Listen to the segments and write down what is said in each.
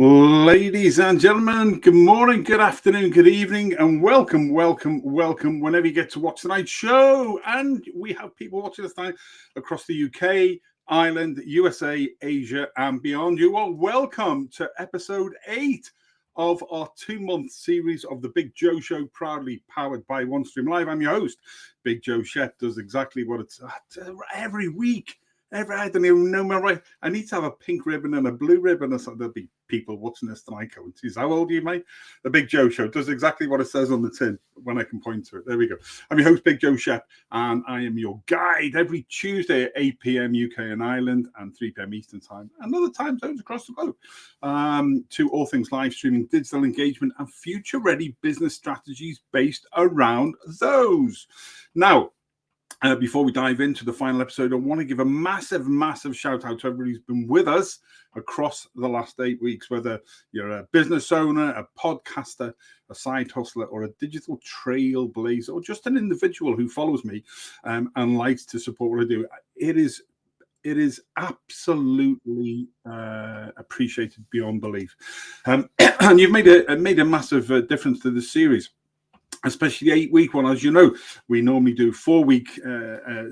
Ladies and gentlemen, good morning, good afternoon, good evening, and welcome whenever you get to watch tonight's show. And we have people watching us tonight across the UK, Ireland, USA, Asia, and beyond. You are welcome to episode 8 of our 2-month series of the Big Joe Show, proudly powered by OneStream Live. I'm your host, Big Joe Shep. Does exactly what it's every week. I don't even know my right. I need to have a pink ribbon and a blue ribbon or something. There'll be people watching this tonight going, geez, how old are you, mate? The Big Joe Show does exactly what it says on the tin when I can point to it. There we go. I'm your host, Big Joe Shep, and I am your guide every Tuesday at 8 p.m. UK and Ireland and 3 p.m. Eastern Time and other time zones across the globe to all things live streaming, digital engagement, and future-ready business strategies based around those. Now, before we dive into the final episode, I want to give a massive shout out to everybody who's been with us across the last 8 weeks, whether you're a business owner, a podcaster, a side hustler, or a digital trailblazer, or just an individual who follows me and likes to support what I do. It is absolutely appreciated beyond belief. And you've made a massive difference to this series, especially the 8-week one. As you know, we normally do 4-week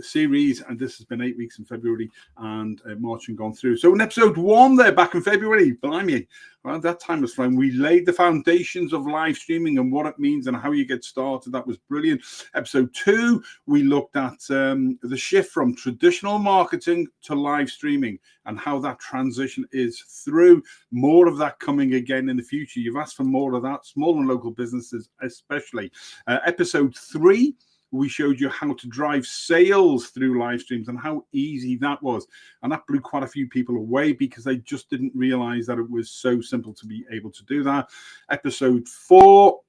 series, and this has been 8 weeks in February and March and gone through. So in episode 1 there, back in February, blimey, around that time was when we laid the foundations of live streaming and what it means and how you get started. That was brilliant. Episode 2, we looked at the shift from traditional marketing to live streaming and how that transition is through. More of that coming again in the future. You've asked for more of that, small and local businesses especially. Episode 3, we showed you how to drive sales through live streams and how easy that was. And that blew quite a few people away because they just didn't realize that it was so simple to be able to do that. Episode 4,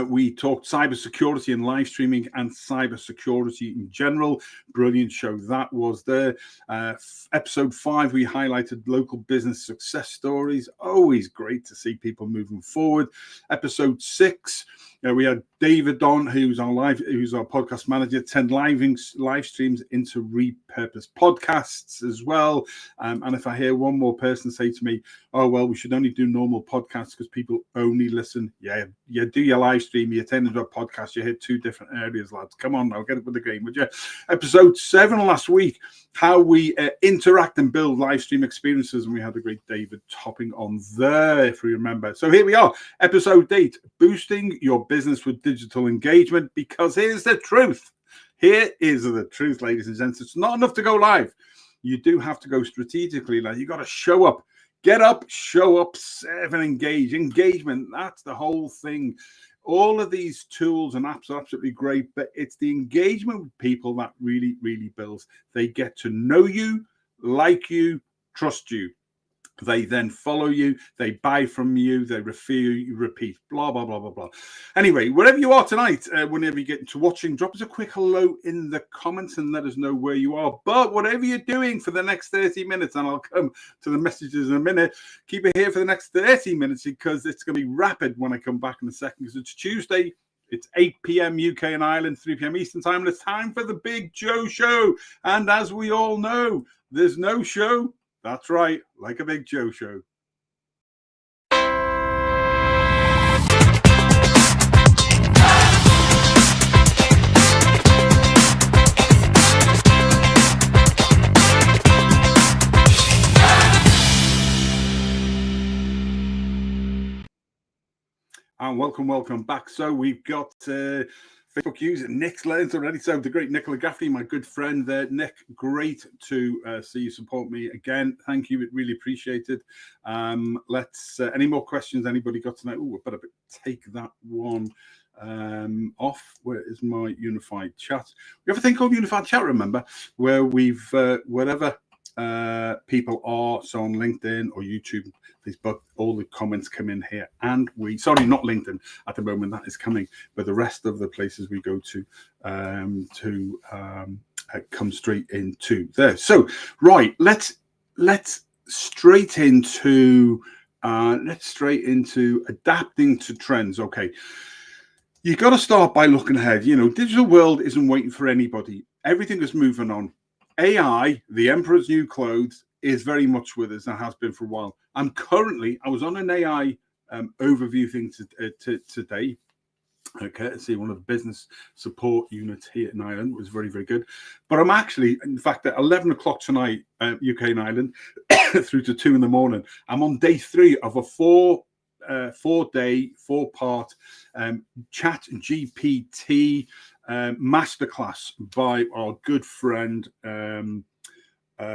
we talked cybersecurity and live streaming and cybersecurity in general. Brilliant show that was there. Episode 5, we highlighted local business success stories. Always great to see people moving forward. Episode 6, we had David on, who's our podcast manager, 10 live streams into repurposed podcasts as well. And if I hear one more person say to me, oh, well, we should only do normal podcasts because people only listen. Yeah, you do your live stream, you turn into a podcast, you hit 2 different areas, lads. Come on now, get it with the game, would you? Episode 7 last week, how we interact and build live stream experiences. And we had a great David topping on there, if we remember. So here we are, episode 8, boosting your business with digital engagement, because here's the truth. Here is the truth, ladies and gents. It's not enough to go live. You do have to go strategically. Like, you got to show up, get up, show up, serve, and engage. Engagement, that's the whole thing. All of these tools and apps are absolutely great, but it's the engagement with people that really builds. They get to know you, like you, trust you. They then follow you, they buy from you, they refer you, repeat, blah, blah, blah, blah, blah. Anyway, wherever you are tonight, whenever you get into watching, drop us a quick hello in the comments and let us know where you are. But whatever you're doing for the next 30 minutes, and I'll come to the messages in a minute, keep it here for the next 30 minutes because it's going to be rapid when I come back in a second, because it's Tuesday. It's 8 p.m. UK and Ireland, 3 p.m. Eastern Time, and it's time for the Big Joe Show. And as we all know, there's no show. That's right, like a Big Joe Show. And welcome back. So we've got Facebook user Nick's learned already. So the great Nicola Gaffney, my good friend there. Nick, great to see you support me again. Thank you. It really appreciated. Let's any more questions anybody got tonight? Oh, I better take that one off. Where is my unified chat? We have a thing called unified chat, remember, where we've wherever people are, so on LinkedIn or YouTube, Facebook, all the comments come in here, and not LinkedIn at the moment, that is coming, but the rest of the places we go to come straight into there. So right, let's straight into adapting to trends. Okay, you got to start by looking ahead. You know, digital world isn't waiting for anybody. Everything is moving on. AI, the emperor's new clothes, is very much with us and has been for a while. I was on an AI overview thing today. Okay, see one of the business support units here in Ireland. Was very, very good. But I'm actually, in fact, at 11 o'clock tonight, UK and Ireland, through to 2 in the morning, I'm on day 3 of a 4-day, 4-part chat GPT masterclass by our good friend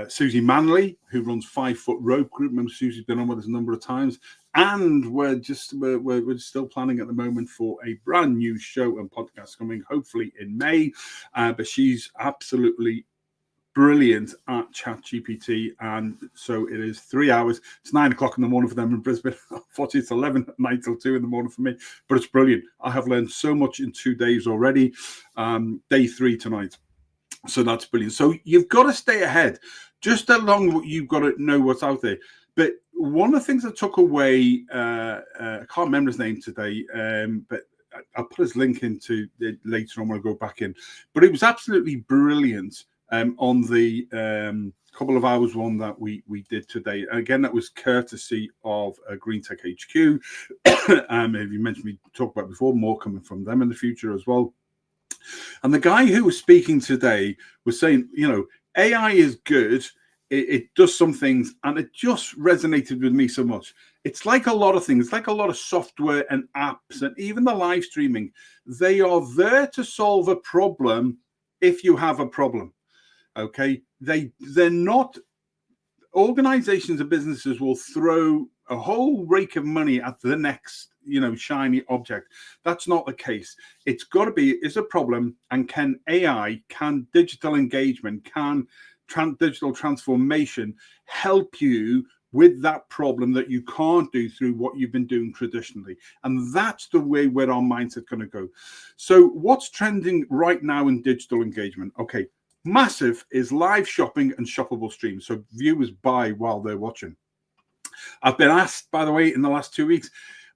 Susie Manley, who runs 5 Foot Rope Group. Remember, Susie's been on with us a number of times, and we're still planning at the moment for a brand new show and podcast coming, hopefully in May. But she's absolutely brilliant at ChatGPT, and so it is 3 hours. It's 9 o'clock in the morning for them in Brisbane. Unfortunately, it's 11 at night till 2 in the morning for me, but it's brilliant. I have learned so much in 2 days already. Day 3 tonight. So that's brilliant. So you've got to stay ahead. Just along, you've got to know what's out there. But one of the things I took away, I can't remember his name today, but I'll put his link into it later on when I go back in. But it was absolutely brilliant on the couple of hours one that we did today. Again, that was courtesy of Green Tech HQ. If you mentioned we talked about before, more coming from them in the future as well. And the guy who was speaking today was saying, AI is good. It does some things, and it just resonated with me so much. It's like a lot of things, like a lot of software and apps, and even the live streaming. They are there to solve a problem if you have a problem. Okay, they're not. Organizations and businesses will throw a whole rake of money at the next, shiny object. That's not the case. It's got to be, is a problem, and can AI, can digital engagement, can digital transformation help you with that problem that you can't do through what you've been doing traditionally? And that's the way where our mindset's going to go. So what's trending right now in digital engagement? Okay, massive is live shopping and shoppable streams. So viewers buy while they're watching. I've been asked, by the way, in the last 2 weeks,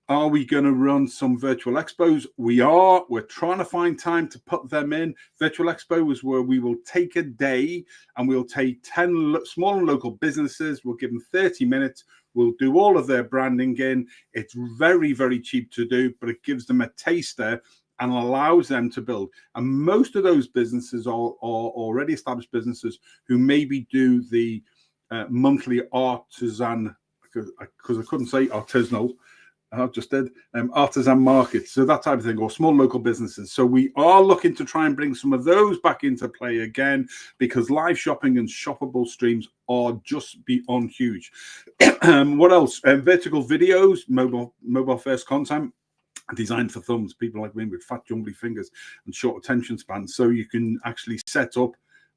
are we going to run some virtual expos? We are. We're trying to find time to put them in. Virtual expo is where we will take a day and we'll take 10 small and local businesses. We'll give them 30 minutes. We'll do all of their branding in. It's very, very cheap to do, but it gives them a taster and allows them to build. And most of those businesses are already established businesses who maybe do the monthly artisan, because I couldn't say artisanal, I just did, artisan markets, so that type of thing, or small local businesses. So we are looking to try and bring some of those back into play again, because live shopping and shoppable streams are just beyond huge. What else? Vertical videos, mobile first content, designed for thumbs, people like me with fat jumbly fingers and short attention spans. So you can actually set up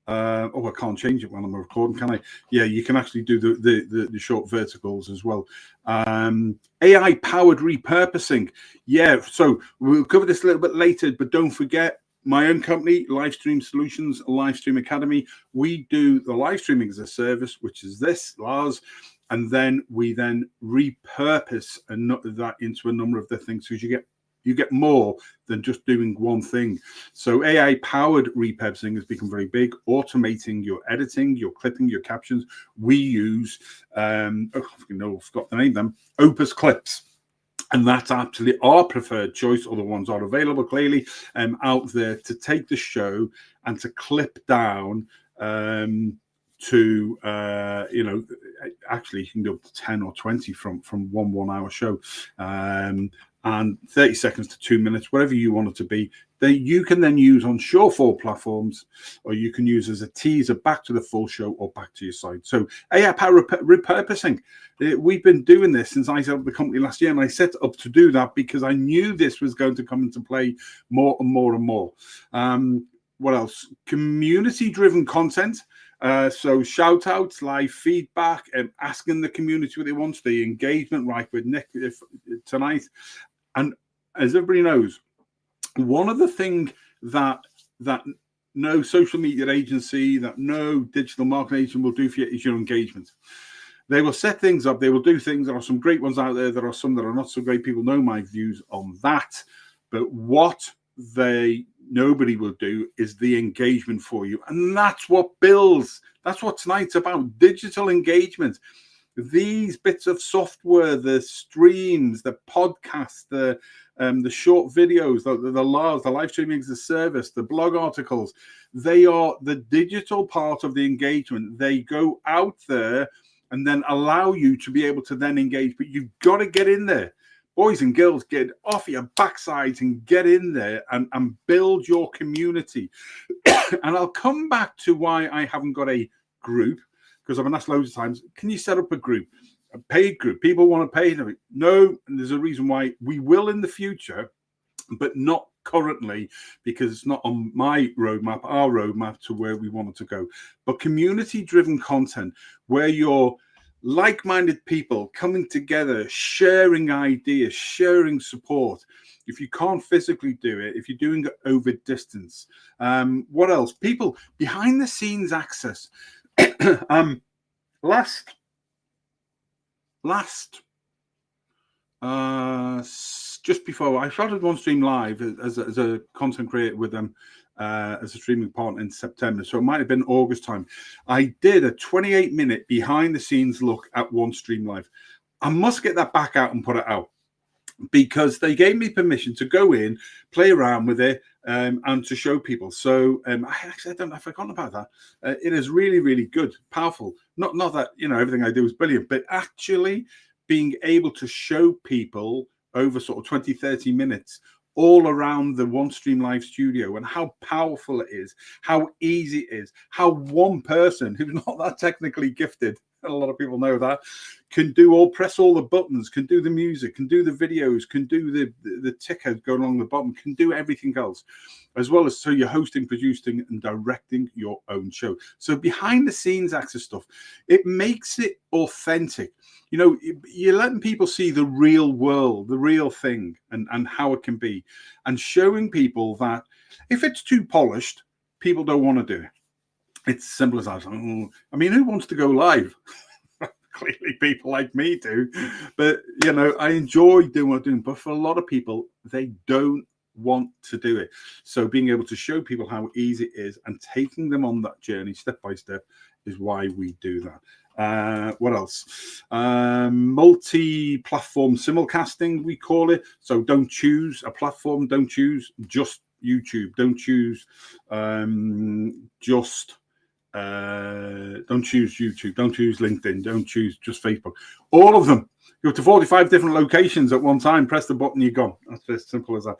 I can't change it when I'm recording, can I? Yeah, you can actually do the short verticals as well. AI powered repurposing. Yeah, so we'll cover this a little bit later, but don't forget my own company, Livestream Solutions, Livestream Academy. We do the live streaming as a service, which is this, Lars. And then we repurpose that into a number of the things, because you get more than just doing one thing. So AI powered repurposing has become very big, automating your editing, your clipping, your captions. We use I forgot the name of them, Opus Clips. And that's absolutely our preferred choice. Other ones are available clearly out there to take the show and to clip down to actually you can do up to 10 or 20 from one 1 hour show, and 30 seconds to 2 minutes, whatever you want it to be, that you can then use on short-form platforms, or you can use as a teaser back to the full show or back to your site. So AI power repurposing, we've been doing this since I set up the company last year, and I set up to do that because I knew this was going to come into play more and more and more. What else? Community-driven content. So shout outs, live feedback, and asking the community what they want, the engagement, like with Nick tonight. And as everybody knows, one of the things that no social media agency, that no digital marketing agent will do for you is your engagement. They will set things up, they will do things. There are some great ones out there, there are some that are not so great. People know my views on that. But what nobody will do is the engagement for you, and that's what builds That's what tonight's about, digital engagement. These bits of software, the streams, the podcasts, the short videos, the LARs, the live streaming as a service, the blog articles, they are the digital part of the engagement. They go out there and then allow you to be able to then engage, but you've got to get in there. Boys and girls, get off your backsides and get in there and build your community. And I'll come back to why I haven't got a group, because I've been asked loads of times, can you set up a group, a paid group? People want to pay. No, and there's a reason why. We will in the future, but not currently, because it's not on my roadmap, our roadmap to where we wanted to go. But community-driven content, where you're like-minded people coming together, sharing ideas, sharing support. If you can't physically do it, if you're doing it over distance, what else? People behind the scenes access. Just before I started OneStream Live as a content creator with them as a streaming partner in September, so it might have been August time, I did a 28-minute behind the scenes look at OneStream Live. I must get that back out and put it out, because they gave me permission to go in, play around with it, and to show people. So I've forgotten about that. It is really, really good, powerful. Not that everything I do is brilliant, but actually being able to show people over sort of 20, 30 minutes all around the OneStream Live studio and how powerful it is, how easy it is, how one person who's not that technically gifted, a lot of people know that, can press all the buttons, can do the music, can do the videos, can do the ticker going along the bottom, can do everything else, as well as so you're hosting, producing, and directing your own show. So behind the scenes access stuff, it makes it authentic. You're letting people see the real world, the real thing, and how it can be, and showing people that if it's too polished, people don't want to do it. It's as simple as that. I mean, who wants to go live? Clearly people like me do, but I enjoy doing what I'm doing. But for a lot of people, they don't want to do it. So being able to show people how easy it is and taking them on that journey step by step is why we do that. What else? Multi-platform simulcasting, we call it. So don't choose a platform, don't choose just YouTube, don't choose don't choose YouTube, don't choose LinkedIn, don't choose just Facebook. All of them. Go to 45 different locations at one time, press the button, you're gone. That's as simple as that.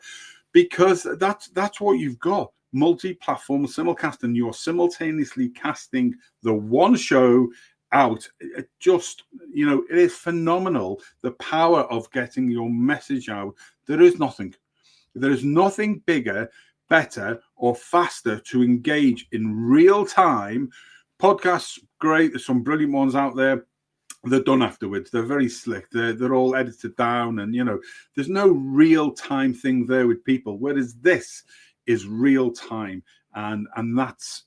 Because that's what you've got. Multi-platform simulcasting. You're simultaneously casting the one show out. It just, it is phenomenal, the power of getting your message out. There is nothing bigger, better, or faster to engage in real time. Podcasts, great. There's some brilliant ones out there. They're done afterwards. They're very slick. They're all edited down, and there's no real time thing there with people. Whereas this is real time, and that's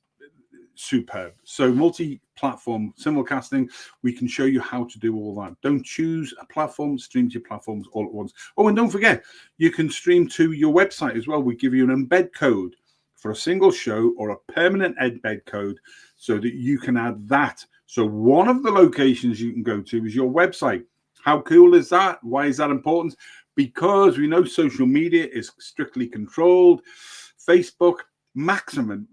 superb. So multi-platform simulcasting, we can show you how to do all that. Don't choose a platform, stream to your platforms all at once. Oh, and don't forget, you can stream to your website as well. We give you an embed code for a single show or a permanent embed code so that you can add that. So one of the locations you can go to is your website. How cool is that? Why is that important? Because we know social media is strictly controlled. Facebook, maximum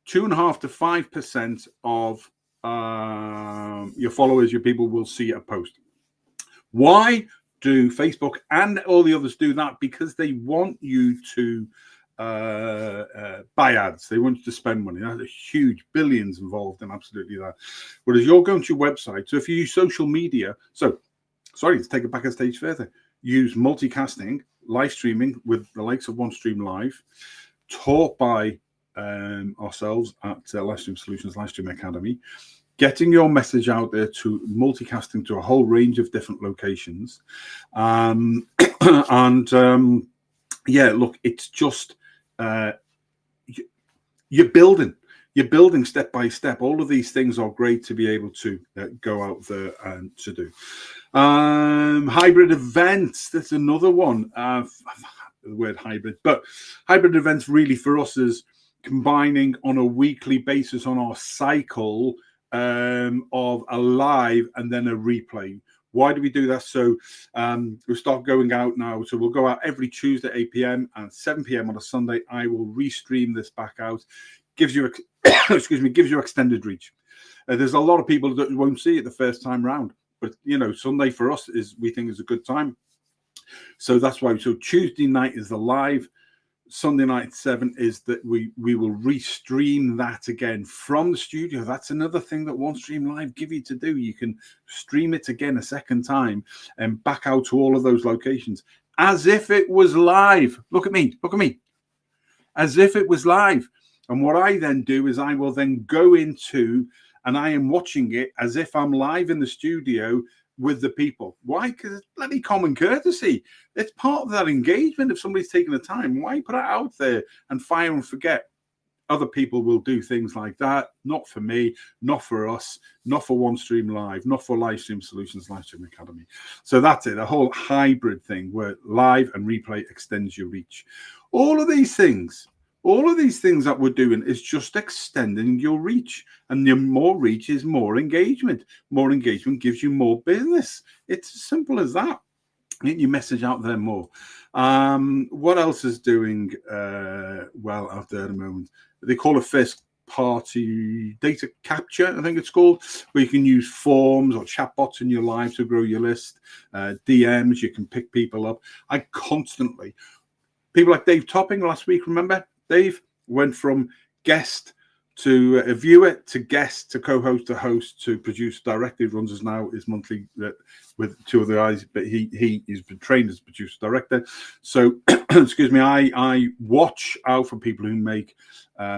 2.5% to 5% of your followers, your people will see a post. Why do Facebook and all the others do that? Because they want you to buy ads. They want you to spend money. There's huge billions involved in absolutely that. Whereas you're going to your website. So if you use social media, let's take it back a stage further. Use multicasting, live streaming with the likes of OneStream Live, taught by ourselves at Livestream Solutions, Livestream Academy, getting your message out there to multicasting to a whole range of different locations. Look, it's just you're building step by step. All of these things are great to be able to go out there and to do. Hybrid events, that's another one. The word hybrid, but hybrid events really for us is combining on a weekly basis on our cycle of a live and then a replay. Why do we do that? So we'll start going out now. So we'll go out every Tuesday, 8 p.m. and 7 p.m. on a Sunday. I will restream this back out. Gives you, excuse me, gives you extended reach. There's a lot of people that won't see it the first time round, but Sunday for us we think is a good time. So that's why. So Tuesday night is the live. Sunday night 7 is that we will restream that again from the studio. That's another thing that OneStream Live give you to do. You can stream it again a second time and back out to all of those locations as if it was live. Look at me, as if it was live. And what I then do is I will then go into, and I am watching it as if I'm live in the studio with the people. Why? Because it's bloody common courtesy. It's part of that engagement. If somebody's taking the time, why put it out there and fire and forget? Other people will do things like that. Not for me, not for us, not for OneStream Live, not for Livestream Solutions, Livestream Academy. So that's it, a whole hybrid thing where live and replay extends your reach. All of these things that we're doing is just extending your reach, and your more reach is more engagement. More engagement gives you more business. It's as simple as that. Get your message out there more. What else is doing well out there at the moment? They call it first party data capture, I think it's called, where you can use forms or chatbots in your live to grow your list. DMs, you can pick people up. People like Dave Topping last week, remember? Dave went from guest to a viewer to guest to co-host to host to producer director. He runs us now his monthly with two other guys, but he's been trained as producer director. So excuse me, I watch out for people who make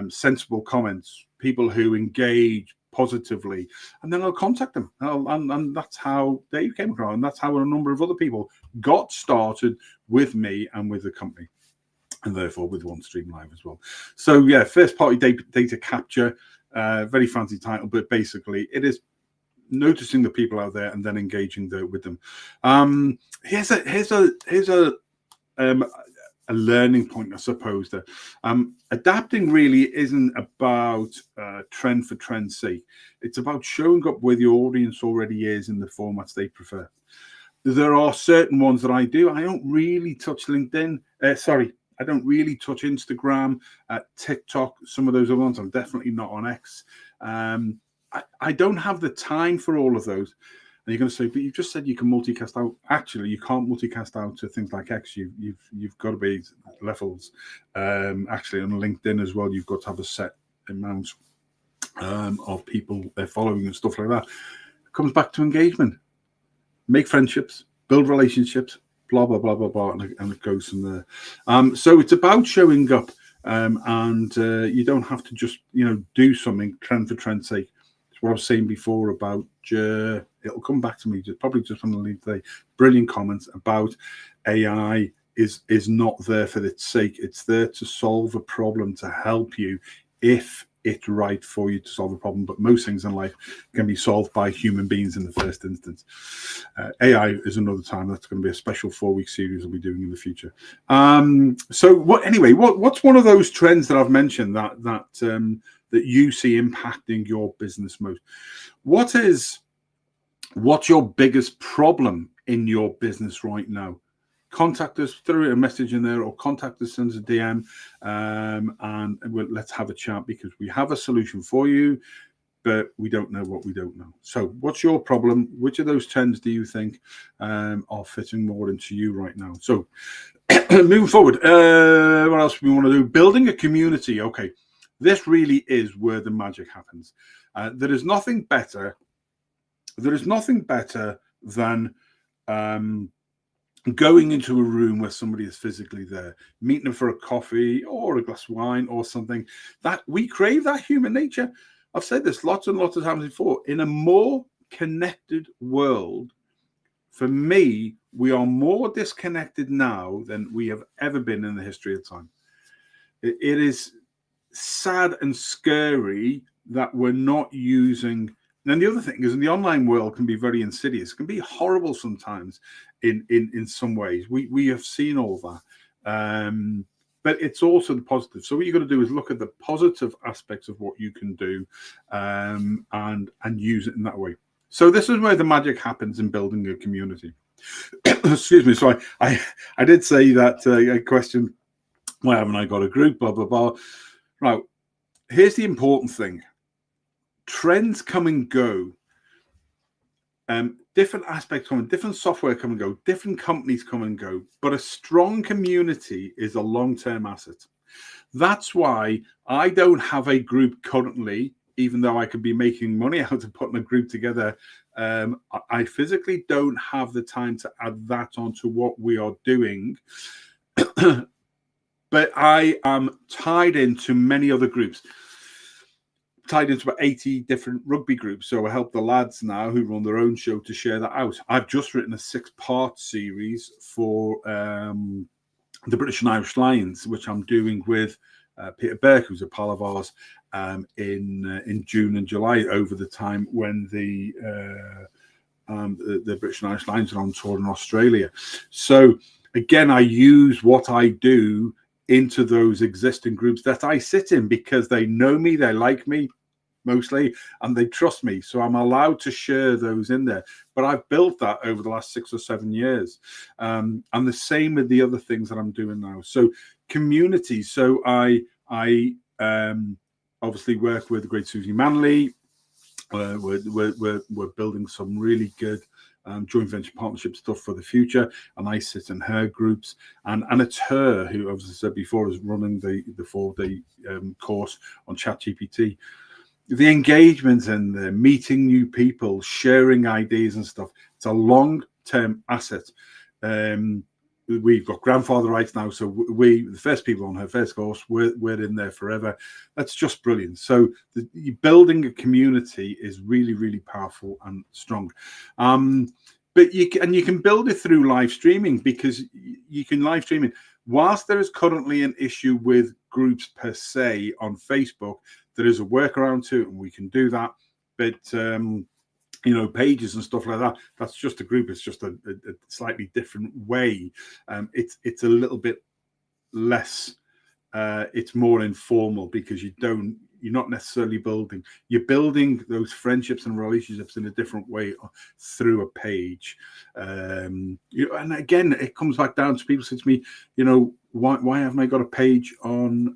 sensible comments, people who engage positively, and then I'll contact them. And that's how Dave came across, and that's how a number of other people got started with me and with the company, and therefore with OneStream Live as well. So yeah, first party data capture, very fancy title, but basically it is noticing the people out there and then engaging with them. Here's a learning point, I suppose. That adapting really isn't about trend for trend's sake. It's about showing up where the audience already is in the formats they prefer. There are certain ones that I do. I don't really touch LinkedIn. I don't really touch Instagram, TikTok, some of those other ones. I'm definitely not on X. I don't have the time for all of those. And you're going to say, but you just said you can multicast out. Actually, you can't multicast out to things like X. You've got to be levels. Actually, on LinkedIn as well, you've got to have a set amount of people they're following and stuff like that. It comes back to engagement. Make friendships, build relationships, blah, blah, blah, blah, blah, and it goes from there. So it's about showing up, and you don't have to just, do something trend for trend's sake. It's what I was saying before about, it'll come back to me, probably just on the lead today. Brilliant comments about AI is not there for its sake. It's there to solve a problem, to help you if it's right for you to solve a problem. But most things in life can be solved by human beings in the first instance. AI is another time. That's going to be a special 4-week series we'll be doing in the future. So what's one of those trends that I've mentioned that you see impacting your business most? What's your biggest problem in your business right now? Contact us, throw a message in there, or contact us, send us a DM, and let's have a chat, because we have a solution for you, but we don't know what we don't know. So what's your problem? Which of those trends do you think are fitting more into you right now? So moving forward, what else do we want to do? Building a community. Okay, this really is where the magic happens. There is nothing better than going into a room where somebody is physically there, meeting them for a coffee or a glass of wine or something. That we crave that human nature. I've said this lots and lots of times before. In a more connected world, for me, we are more disconnected now than we have ever been in the history of time. It is sad and scary that we're not using. And the other thing is, in the online world can be very insidious. It can be horrible sometimes in some ways. We have seen all that. but it's also the positive. So what you've got to do is look at the positive aspects of what you can do, and use it in that way. So this is where the magic happens in building a community. Excuse me. So I did say that a question, why haven't I got a group, blah, blah, blah. Right. Here's the important thing. Trends come and go. Different aspects come and different software come and go, different companies come and go, but a strong community is a long-term asset. That's why I don't have a group currently, even though I could be making money out of putting a group together. I physically don't have the time to add that onto what we are doing. But I am tied into many other groups, tied into about 80 different rugby groups. So I help the lads now who run their own show to share that out. I've just written a 6-part series for the British and Irish Lions, which I'm doing with Peter Burke, who's a pal of ours, in June and July, over the time when the British and Irish Lions are on tour in Australia. So again, I use what I do into those existing groups that I sit in, because they know me, they like me mostly, and they trust me. So I'm allowed to share those in there. But I've built that over the last 6 or 7 years. And the same with the other things that I'm doing now. So community. So I obviously work with the great Susie Manley. We're building some really good joint venture partnership stuff for the future, and I sit in her groups, and it's her who, as I said before, is running the 4-day course on ChatGPT. The engagement in there, meeting new people, sharing ideas and stuff, it's a long-term asset. We've got grandfather rights now, so the first people on her first course, we're in there forever. That's just brilliant. So building a community is really, really powerful and strong. But you can build it through live streaming, because you can live stream it. Whilst there is currently an issue with groups per se on Facebook, there is a workaround to it, and we can do that. But pages and stuff like that, that's just a group. It's just a slightly different way. It's a little bit less, it's more informal, because you're not necessarily you're building those friendships and relationships in a different way through a page. And again, it comes back down to people say to me, why haven't I got a page on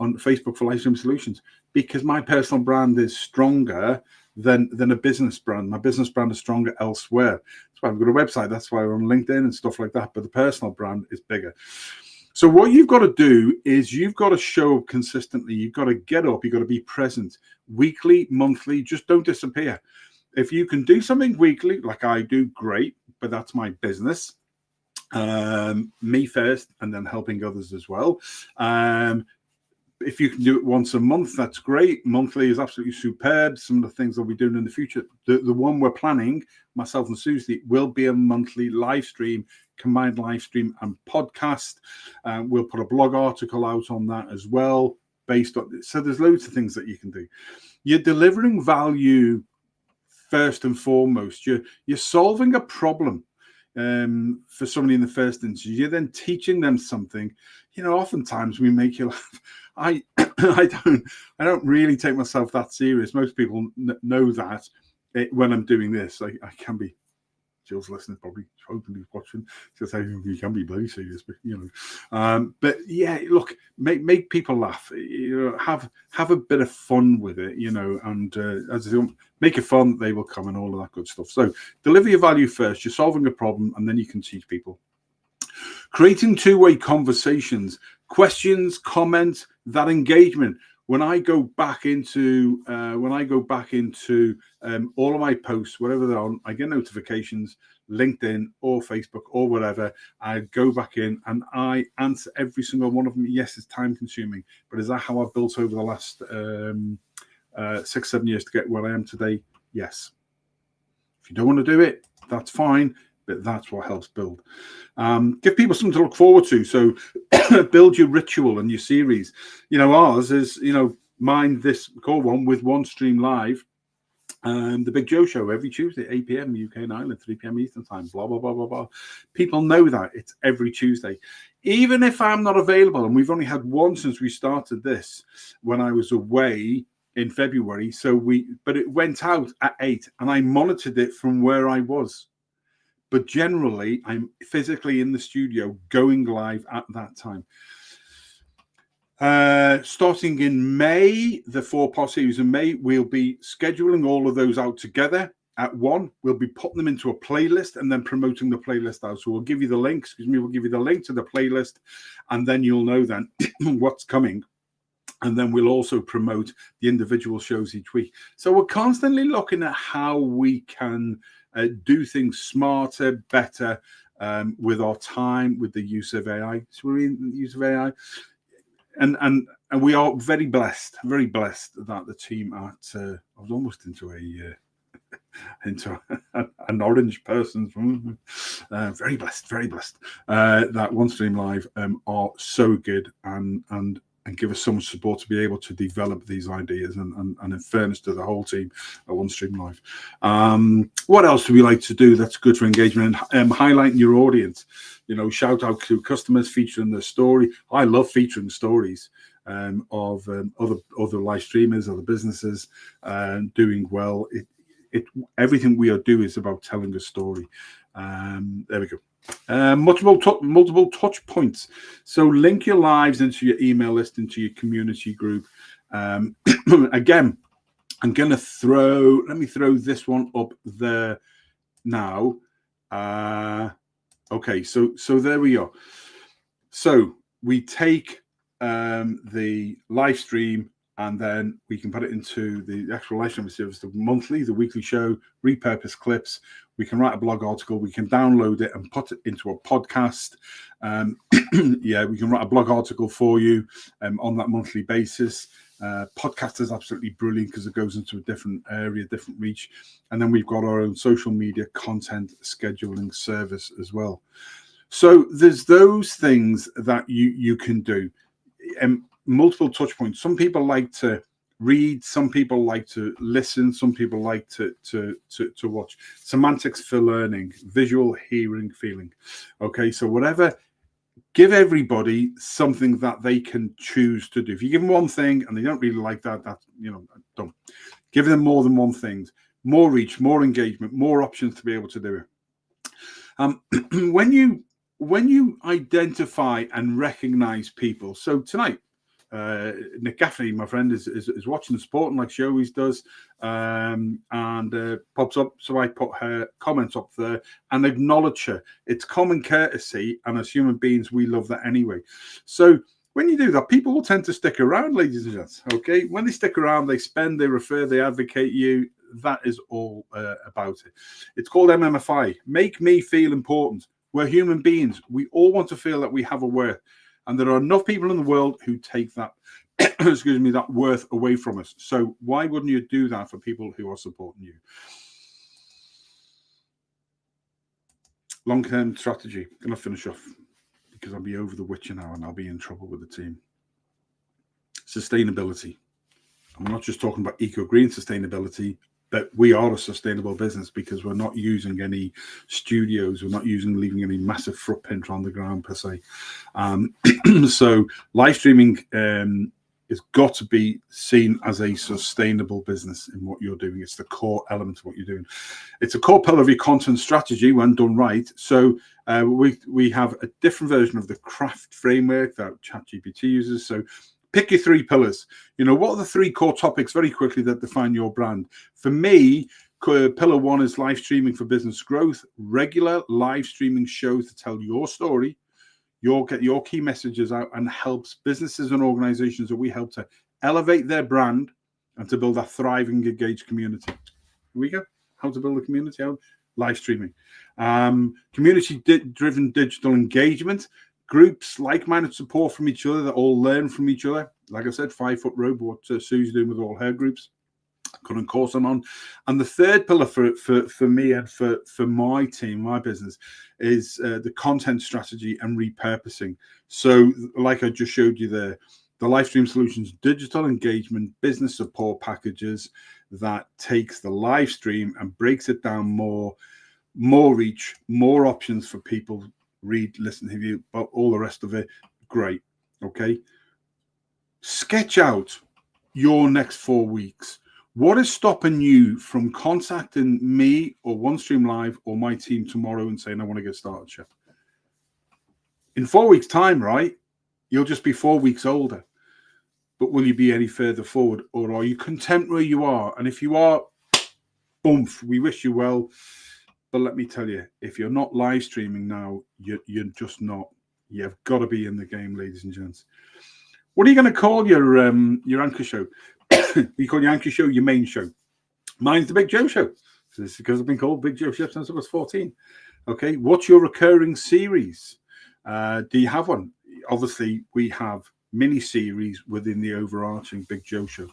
Facebook for Livestream Solutions? Because my personal brand is stronger than a business brand. My business brand is stronger elsewhere. That's why I've got a website. That's why we're on LinkedIn and stuff like that. But the personal brand is bigger. So what you've got to do is you've got to show up consistently. You've got to get up. You've got to be present weekly, monthly. Just don't disappear. If you can do something weekly, like I do, great. But that's my business. Me first, and then helping others as well. If you can do it once a month, that's great. Monthly is absolutely superb. Some of the things I'll be doing in the future, the one we're planning, myself and Susie, will be a monthly live stream, combined live stream and podcast. We'll put a blog article out on that as well, based on. So there's loads of things that you can do. You're delivering value first and foremost. You're solving a problem for somebody in the first instance. You're then teaching them something. Oftentimes we make you laugh. I don't really take myself that serious. Most people know that when I'm doing this, I can be. Jill's listening, probably hoping he's watching. She'll say you can be bloody serious, but but yeah, look, make people laugh. Have a bit of fun with it, and as I make it fun, they will come, and all of that good stuff. So deliver your value first. You're solving a problem, and then you can teach people. Creating two-way conversations, questions, comments, that engagement. When I go back into all of my posts, whatever they're on, I get notifications, LinkedIn or Facebook or whatever. I go back in and I answer every single one of them. Yes, it's time consuming, but is that how I've built over the last 6-7 years to get where I am today? Yes. If you don't want to do it, that's fine. But that's what helps build. Give people something to look forward to. So build your ritual and your series. Ours is, mine this core one with OneStream Live. The Big Joe Show every Tuesday, 8 p.m. UK and Ireland, 3 p.m. Eastern Time, blah, blah, blah, blah, blah. People know that it's every Tuesday. Even if I'm not available, and we've only had one since we started this when I was away in February. But it went out at 8 and I monitored it from where I was. But generally, I'm physically in the studio going live at that time. Starting in May, the 4-part series in May, we'll be scheduling all of those out together at one. We'll be putting them into a playlist and then promoting the playlist out. So we'll give you the link, we'll give you the link to the playlist, and then you'll know then what's coming. And then we'll also promote the individual shows each week. So we're constantly looking at how we can do things smarter, better, with our time, with the use of AI. So we're in the use of AI. And we are very blessed that the team at I was almost into an orange person. Very blessed that OneStream Live are so good and give us so much support to be able to develop these ideas and in fairness to the whole team at OneStream Live. What else do we like to do that's good for engagement and highlighting your audience? Shout out to customers, featuring their story. I love featuring stories of other live streamers, other businesses doing well. Everything we are doing is about telling a story. There we go. Multiple touch points. So link your lives into your email list, into your community group. Again, I'm going to let me throw this one up there now. Okay, so there we are. So we take the live stream and then we can put it into the actual live streaming service, the monthly, the weekly show, repurpose clips. We can write a blog article. We can download it and put it into a podcast. Yeah, we can write a blog article for you on that monthly basis. Podcast is absolutely brilliant because it goes into a different area, different reach. And then we've got our own social media content scheduling service as well. So there's those things that you can do. Multiple touch points. Some people like to read, some people like to listen, some people like to watch. Semantics for learning, visual, hearing, feeling. Okay, so whatever. Give everybody something that they can choose to do. If you give them one thing and they don't really like that, don't. Give them more than one thing. More reach, more engagement, more options to be able to do it. When you identify and recognize people, so tonight, Nick Gaffney, my friend, is watching the sport, and like she always does, and pops up. So I put her comments up there and acknowledge her. It's common courtesy, and as human beings, we love that anyway. So when you do that, people will tend to stick around, ladies and gents. Okay, when they stick around, they spend, they refer, they advocate you. That is all about it. It's called MMFI. Make me feel important. We're human beings. We all want to feel that we have a worth. And there are enough people in the world who take that, excuse me, that worth away from us. So why wouldn't you do that for people who are supporting you? Long-term strategy. I'm going to finish off because I'll be over the witcher now and I'll be in trouble with the team. Sustainability. I'm not just talking about eco-green sustainability, but we are a sustainable business because we're not using any studios. We're not leaving any massive footprint on the ground per se. So live streaming has got to be seen as a sustainable business in what you're doing. It's the core element of what you're doing. It's a core pillar of your content strategy when done right. So we have a different version of the craft framework that ChatGPT uses. So pick your 3 pillars. What are the 3 core topics very quickly that define your brand? For me, pillar 1 is live streaming for business growth. Regular live streaming shows to tell your story. You'll get your key messages out and helps businesses and organizations that we help to elevate their brand and to build a thriving, engaged community. Here we go. How to build a community out? Live streaming. Community-driven digital engagement. Groups, like-minded support from each other that all learn from each other. Like I said, 5 Foot Road, what Sue's doing with all her groups. Couldn't course them on. And the third pillar for me and for my team, my business, is the content strategy and repurposing. So like I just showed you there, the Livestream Solutions digital engagement business support packages that takes the live stream and breaks it down more reach, more options for people, read, listen, hear, but all the rest of it, great. Okay. Sketch out your next 4 weeks. What is stopping you from contacting me or OneStream Live or my team tomorrow and saying, I want to get started, Chef? In 4 weeks' time, right? You'll just be 4 weeks older. But will you be any further forward, or are you content where you are? And if you are, boom, we wish you well. But let me tell you, if you're not live streaming now, you're just not. You've got to be in the game, ladies and gents. What are you going to call your anchor show? You call your anchor show your main show. Mine's the Big Joe Show. So this is because I've been called Big Joe Chef since I was 14. Okay, what's your recurring series? Do you have one? Obviously, we have mini series within the overarching Big Joe Show.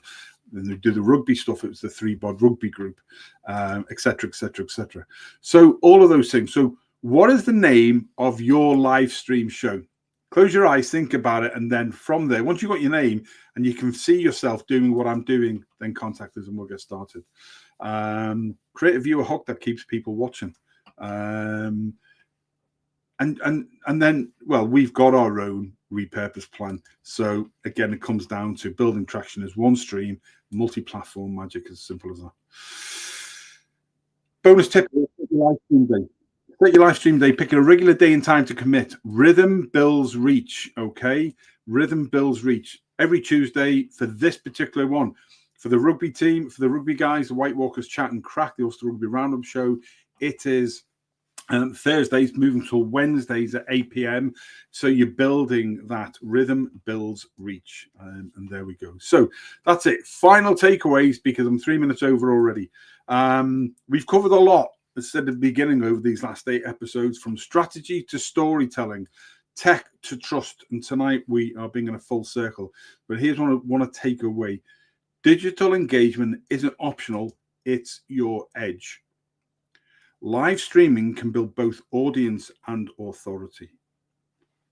Then they do the rugby stuff. It was the 3-bod rugby group, etc., etc., etc. So all of those things. So what is the name of your live stream show? Close your eyes, think about it, and then from there, once you've got your name and you can see yourself doing what I'm doing, then contact us and we'll get started. Create a viewer hook that keeps people watching. And then, well, we've got our own repurpose plan. So again, it comes down to building traction as OneStream, multi-platform magic, as simple as that. Bonus tip: live stream day. Set your live stream day. Pick a regular day and time to commit. Rhythm builds reach. Okay, rhythm builds reach. Every Tuesday for this particular one, for the rugby team, for the rugby guys, the White Walkers chat and crack, the Ulster Rugby Roundup show. It is Thursdays moving to Wednesdays at 8 p.m. So you're building that rhythm builds reach. And there we go. So that's it. Final takeaways, because I'm 3 minutes over already. We've covered a lot, as I said at the beginning, over these last 8 episodes, from strategy to storytelling, tech to trust. And tonight we are being in a full circle. But here's what I want to take away. Digital engagement isn't optional. It's your edge. Live streaming can build both audience and authority.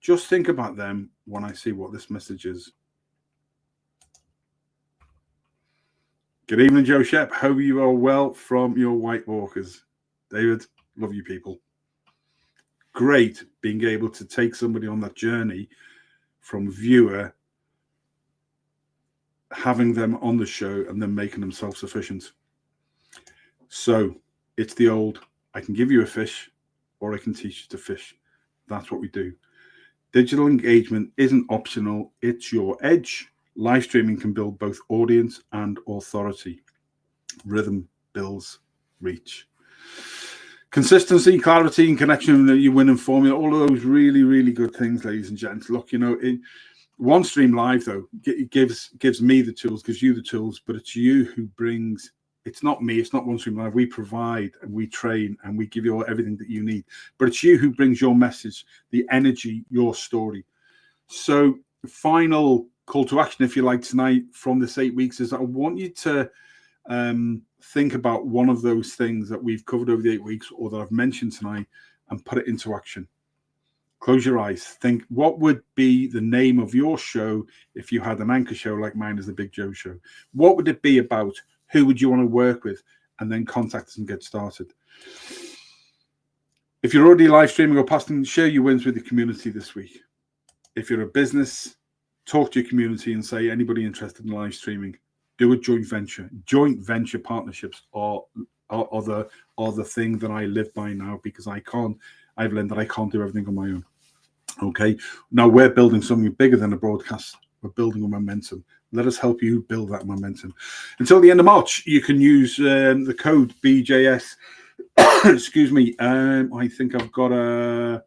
Just think about them when I see what this message is. Good evening, Joe Shep. Hope you are well from your White Walkers. David, love you people. Great being able to take somebody on that journey from viewer, having them on the show, and then making them self-sufficient. So it's the old, I can give you a fish or I can teach you to fish. That's what we do. Digital engagement isn't optional. It's your edge. Live streaming can build both audience and authority. Rhythm builds reach. Consistency, clarity, and connection, your winning formula, all of those really, really good things, ladies and gents. Look, you know, in OneStream Live, though, it gives me the tools, gives you the tools, but it's you who brings. It's not me. It's not OneStream Live. We provide and we train and we give you all, everything that you need. But it's you who brings your message, the energy, your story. So final call to action, if you like, tonight from this 8 weeks is I want you to think about one of those things that we've covered over the 8 weeks or that I've mentioned tonight and put it into action. Close your eyes. Think, what would be the name of your show if you had an anchor show like mine is the Big Joe Show? What would it be about? Who would you want to work with? And then contact us and get started. If you're already live streaming or posting, share your wins with the community this week. If you're a business, talk to your community and say, anybody interested in live streaming, do a joint venture. Joint venture partnerships are the thing that I live by now, because I've learned that I can't do everything on my own. Okay. Now we're building something bigger than a broadcast. We're building a momentum. Let us help you build that momentum. Until the end of March, you can use the code BJS. Excuse me. I think I've got a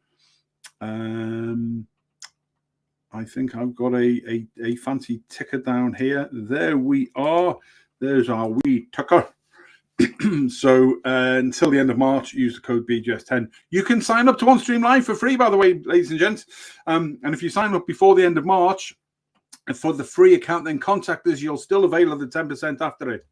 fancy ticker down here. There we are. There's our wee ticker. So until the end of March, use the code BJS10. You can sign up to OneStream Live for free, by the way, ladies and gents. And if you sign up before the end of March, for the free account, then contact us. You'll still avail of the 10% after it.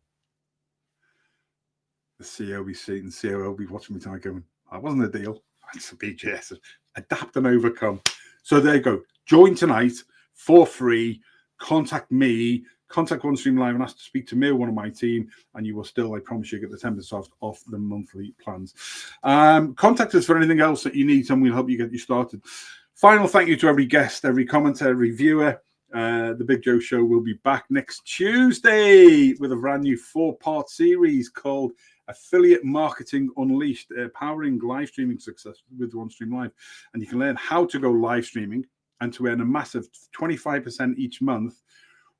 The CEO be seeing, the COO will be watching me tonight going, that wasn't a deal. That's a BJS. Adapt and overcome. So there you go. Join tonight for free. contact me, contact OneStream Live and ask to speak to me or one of my team, and you will still, I promise you, get the 10% off the monthly plans. Contact us for anything else that you need, and we'll help you get you started. Final thank you to every guest, every commenter, every viewer. The Big Joe Show will be back next Tuesday with a brand new 4-part series called Affiliate Marketing Unleashed, powering live streaming success with OneStream Live. And you can learn how to go live streaming and to earn a massive 25% each month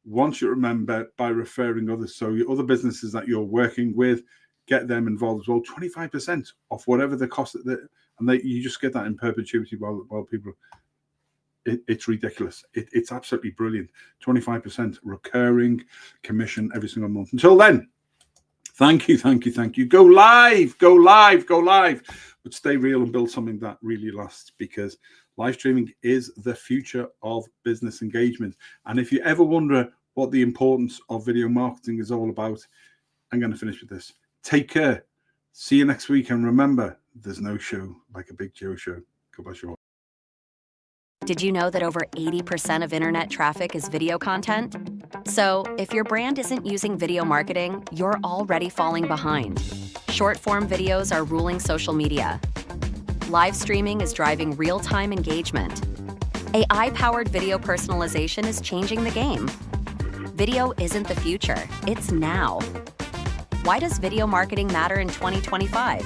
once you remember by referring others. So your other businesses that you're working with, get them involved as well. 25% off whatever the cost of the, and you just get that in perpetuity while people. It's ridiculous. It's absolutely brilliant. 25% recurring commission every single month. Until then, thank you. Go live. But stay real and build something that really lasts, because live streaming is the future of business engagement. And if you ever wonder what the importance of video marketing is all about, I'm going to finish with this. Take care. See you next week. And remember, there's no show like a Big Joe Show. God bless you all. Did you know that over 80% of internet traffic is video content? So if your brand isn't using video marketing, you're already falling behind. Short-form videos are ruling social media. Live streaming is driving real-time engagement. AI-powered video personalization is changing the game. Video isn't the future, it's now. Why does video marketing matter in 2025?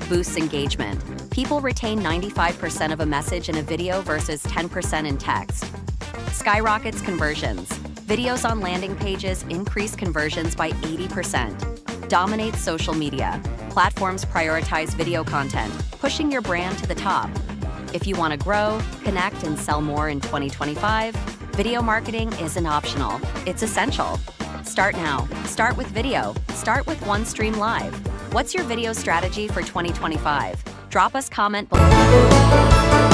Boosts engagement. People retain 95% of a message in a video versus 10% in text. Skyrockets conversions. Videos on landing pages increase conversions by 80%. Dominates social media. Platforms prioritize video content, pushing your brand to the top. If you want to grow, connect, and sell more in 2025, video marketing isn't optional. It's essential. Start now. Start with video. Start with OneStream Live. What's your video strategy for 2025? Drop us a comment below.